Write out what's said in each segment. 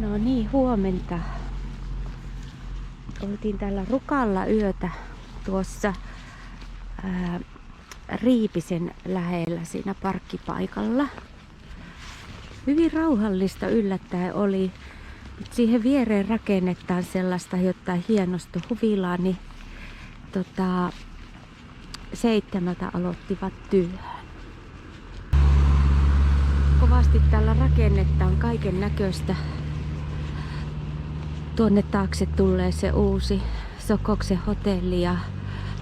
No niin, huomenta. Oltiin täällä Rukalla yötä tuossa Riipisen lähellä siinä parkkipaikalla. Hyvin rauhallista yllättäen oli. Siihen viereen rakennetaan sellaista jotain hienosta huvilaa, niin 7 aloittivat työhön. Kovasti täällä rakennetaan kaiken näköistä. Tuonne taakse tulee se uusi Sokoksen hotelli ja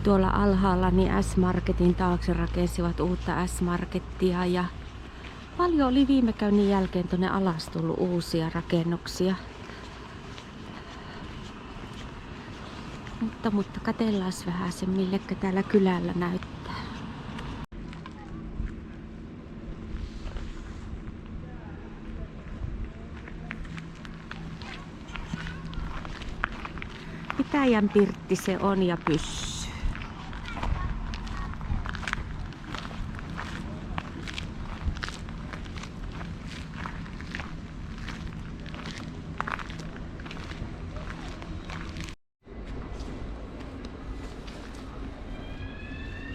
tuolla alhaalla niin S-Marketin taakse rakensivat uutta S-Markettia ja paljon oli viime käynnin jälkeen tuonne alas tullut uusia rakennuksia. Mutta katsellaan vähän sen, millekä täällä kylällä näyttää. Pitäjän pirtti se on ja pysyy.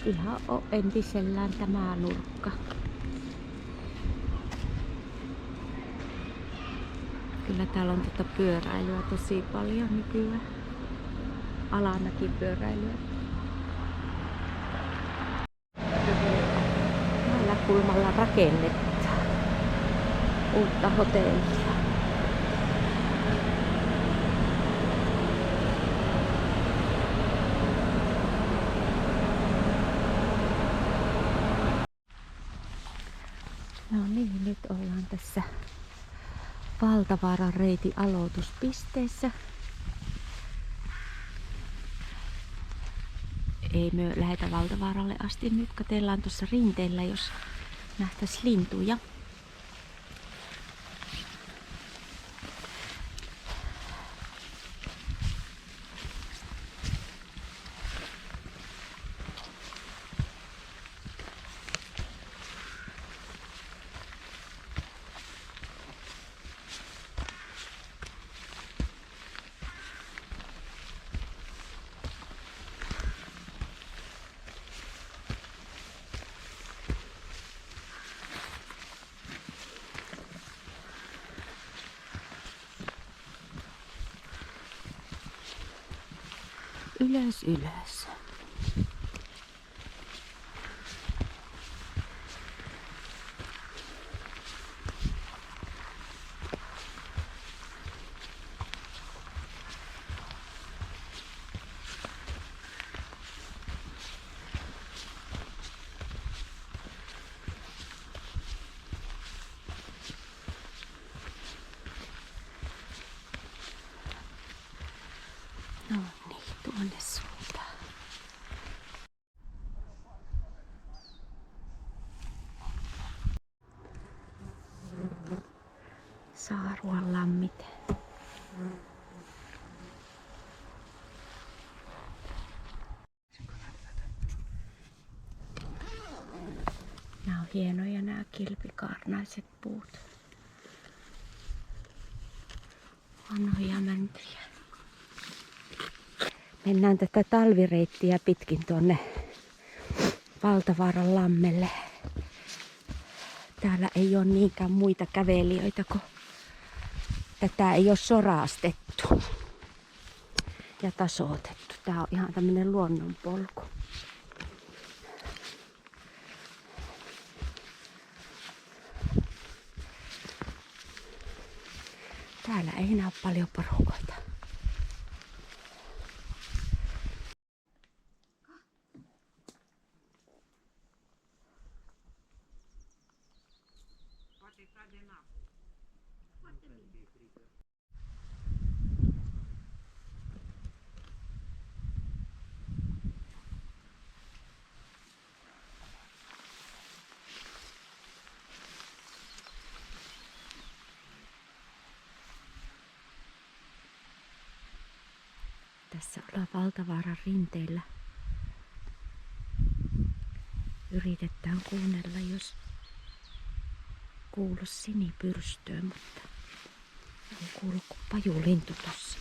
Ihan on entisellään tämä nurkka. Kyllä täällä on pyöräilyä tosi paljon nykyään. Alanakin pyöräilyä. Täällä kulmalla rakennetaan uutta hotellia. No niin, nyt ollaan tässä Valtavaaran reitin aloituspisteessä. Ei me lähetä Valtavaaralle asti. Nyt katsellaan tuossa rinteellä, jos nähtäisi lintuja. Ylös, ylös. No niin, tuonne suuntaan. Saaruan lammite. Nämä on hienoja nämä kilpikaarnaiset puut. Vanhoja mäntyjä. Mennään tätä talvireittiä pitkin tuonne Valtavaaran lammelle. Täällä ei ole niinkään muita kävelijöitä, kun tätä ei ole soraastettu ja tasoitettu. Tää on ihan tämmönen luonnonpolku. Täällä ei enää ole paljon porukoita. Tässä ollaan Valtavaaran rinteillä. Yritetään kuunnella, jos kuulu sinipyrstöä, mutta Kuuluu pajulintu tossa.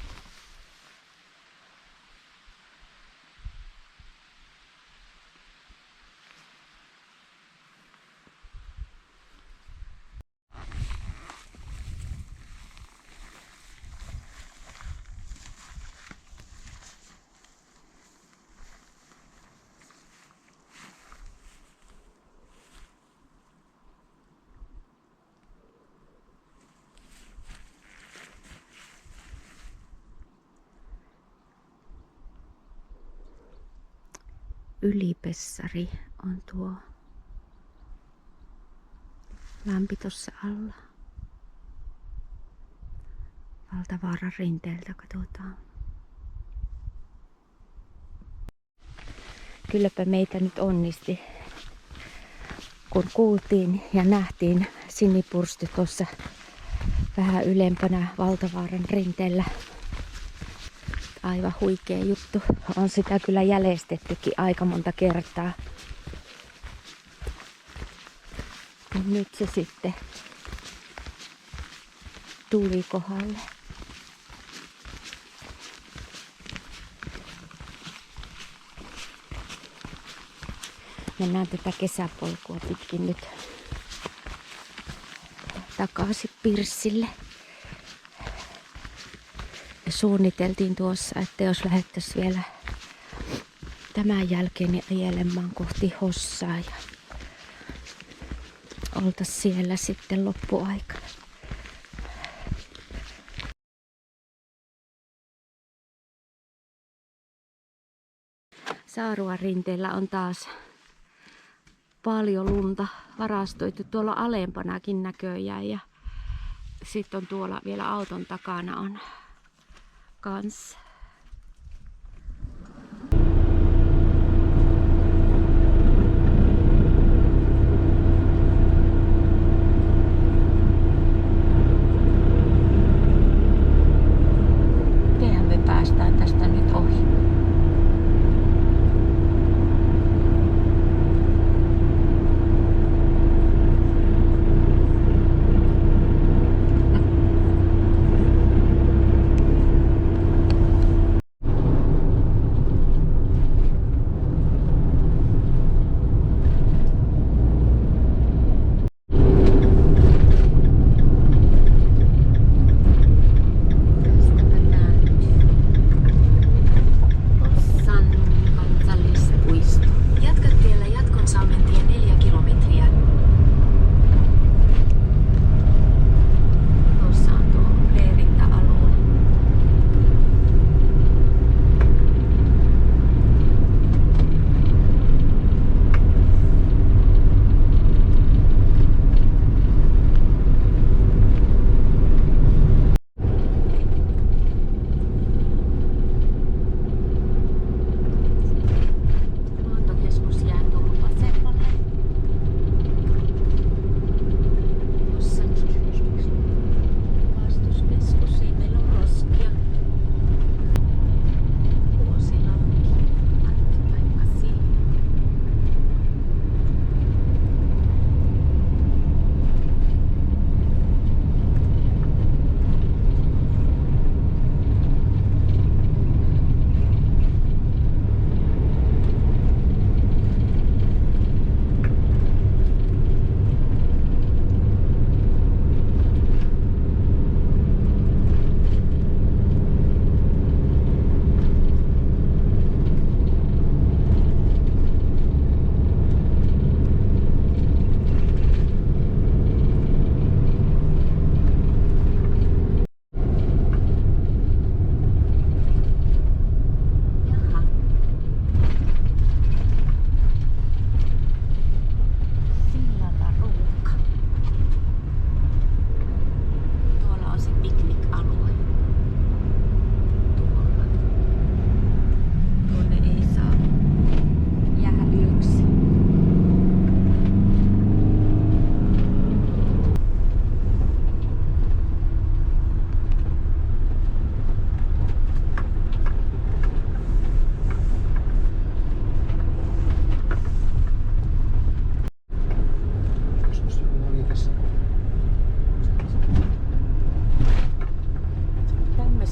Ylipessari on tuo lampi tossa alla. Valtavaaran rinteeltä katsotaan. Kylläpä meitä nyt onnisti, kun kuultiin ja nähtiin sinipyrsty tuossa vähän ylempänä Valtavaaran rinteellä. Aivan huikea juttu. On sitä kyllä jäljestettykin aika monta kertaa. Ja nyt se sitten tuli kohdalle. Mennään tätä kesäpolkua pitkin nyt takaisin Pirssille. Ja suunniteltiin tuossa, että jos lähdettäisiin vielä tämän jälkeen niin ajelemaan kohti Hossaa ja oltaisiin siellä sitten loppuaikana. Saaruan rinteellä on taas paljon lunta varastoitu tuolla alempanakin näköjään ja sitten on tuolla vielä auton takana on kans. Mitenhän me päästään tästä nyt ohi?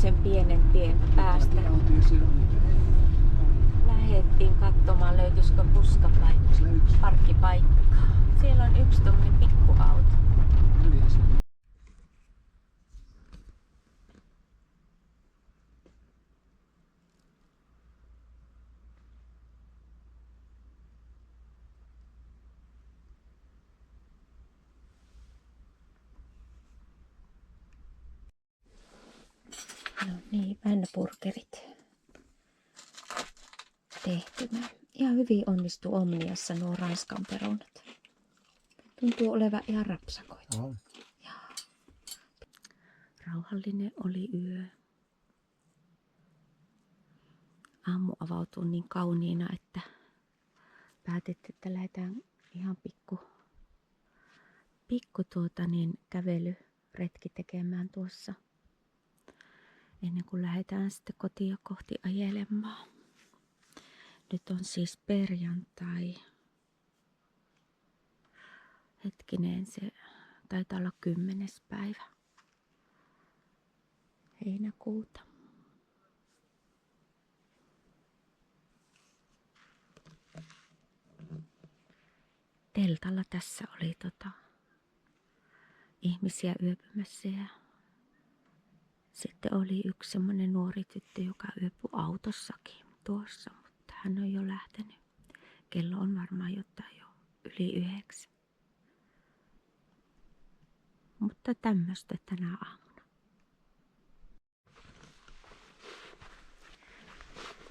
tämmöisen pienen tien päästä lähdettiin katsomaan, löytyisikö parkkipaikkaa. Siellä on yksi tommonen pikkuauto. No niin, männäburgerit tehtynä. Ihan hyvin onnistuu Omniassa nuo Ranskan perunat. Tuntuu olevan ihan rapsakoita. Oh. Rauhallinen oli yö. Aamu avautui niin kauniina, että päätettiin, että lähdetään ihan pikku kävelyretki tekemään tuossa. Ennen kuin lähdetään sitten kotia kohti ajelemaan. Nyt on siis perjantai. Hetkinen, se taitaa olla 10. päivä heinäkuuta. Teltalla tässä oli ihmisiä yöpymässä ja sitten oli yksi semmoinen nuori tyttö, joka yöpyi autossakin tuossa, mutta hän on jo lähtenyt. Kello on varmaan jotain jo yli 9. Mutta tämmöistä tänä aamuna.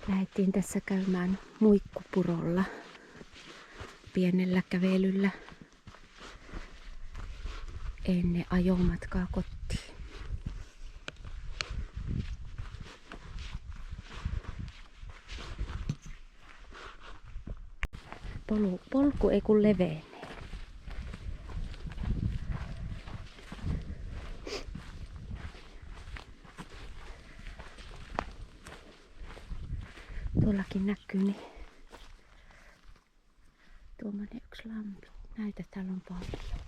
Lähdettiin tässä käymään Muikkupurolla pienellä kävelyllä ennen ajomatkaa kotiin. Polku ei kun leveene. Tuollakin näkyy niin tuommoinen yksi lampi. Näitä täällä on paljon.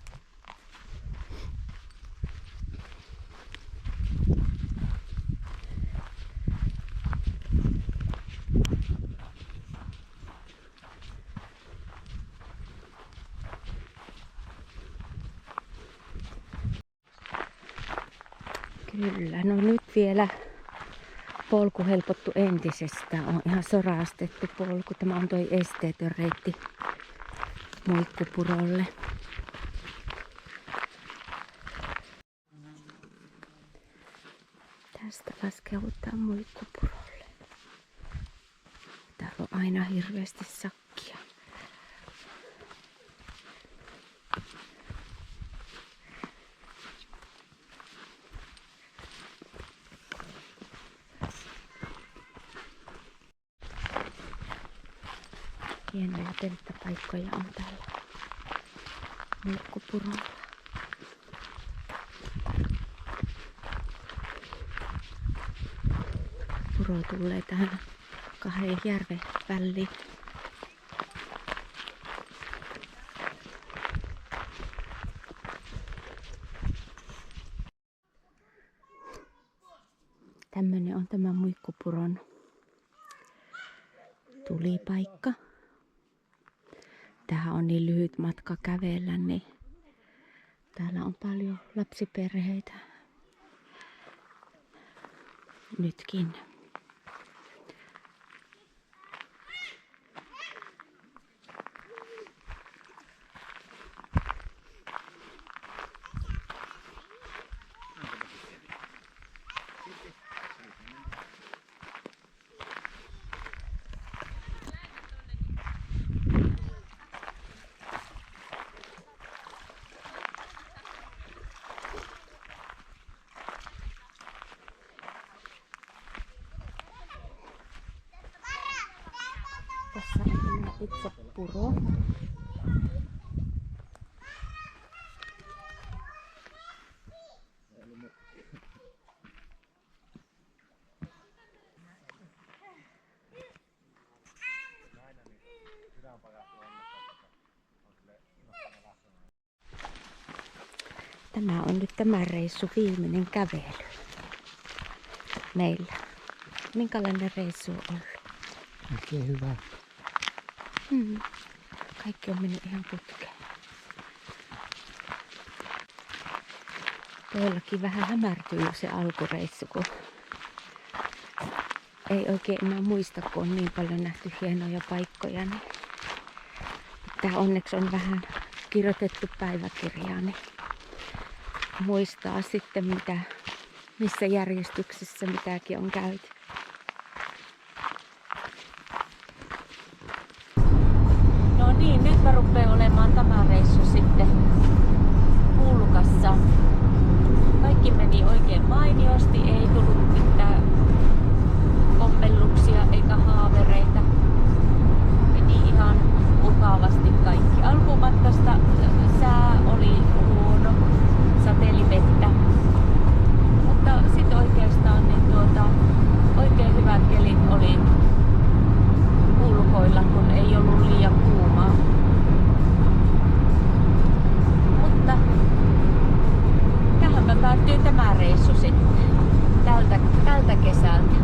Kyllä, no nyt vielä polku helpottu entisestään. On ihan sorastettu polku. Tämä on toi esteetön reitti Muikkupurolle. Tästä laskeudutaan Muikkupurolle. Täällä on aina hirveästi sakkia. Hienoja telttapaikkoja on täällä Muikkupurolla. Puro tulee tähän 2 järven väliin. Tämmönen on tämä Muikkupuron tulipaikka. Tähän on niin lyhyt matka kävellä, niin täällä on paljon lapsiperheitä nytkin. Tässä on itse puro. Tämä on nyt tämän reissun viimeinen kävely. meillä. Minkälainen reissu on ollut? Oikein hyvä. Kaikki on mennyt ihan putkeen. Toillakin vähän hämärtyy se alkureissu, kun ei oikein enää muista, kun on niin paljon nähty hienoja paikkoja. Niin että onneksi on vähän kirjoitettu päiväkirjaa, niin muistaa sitten missä järjestyksessä mitäkin on käyty. No niin, nyt mä rupean olemaan tämä reissu sitten pulkassa. Kaikki meni oikein mainiosti, ei tullut mitään kommelluksia eikä haavereita. Meni ihan mukavasti kaikki. Alkumatkasta sää oli huono, sateli vettä. Mutta sitten oikeastaan niin oikein hyvät kelit oli ulkoilla, kun ei ollut liian kuumaa. Mutta tähän päättyy tämä reissu sitten tältä kesältä.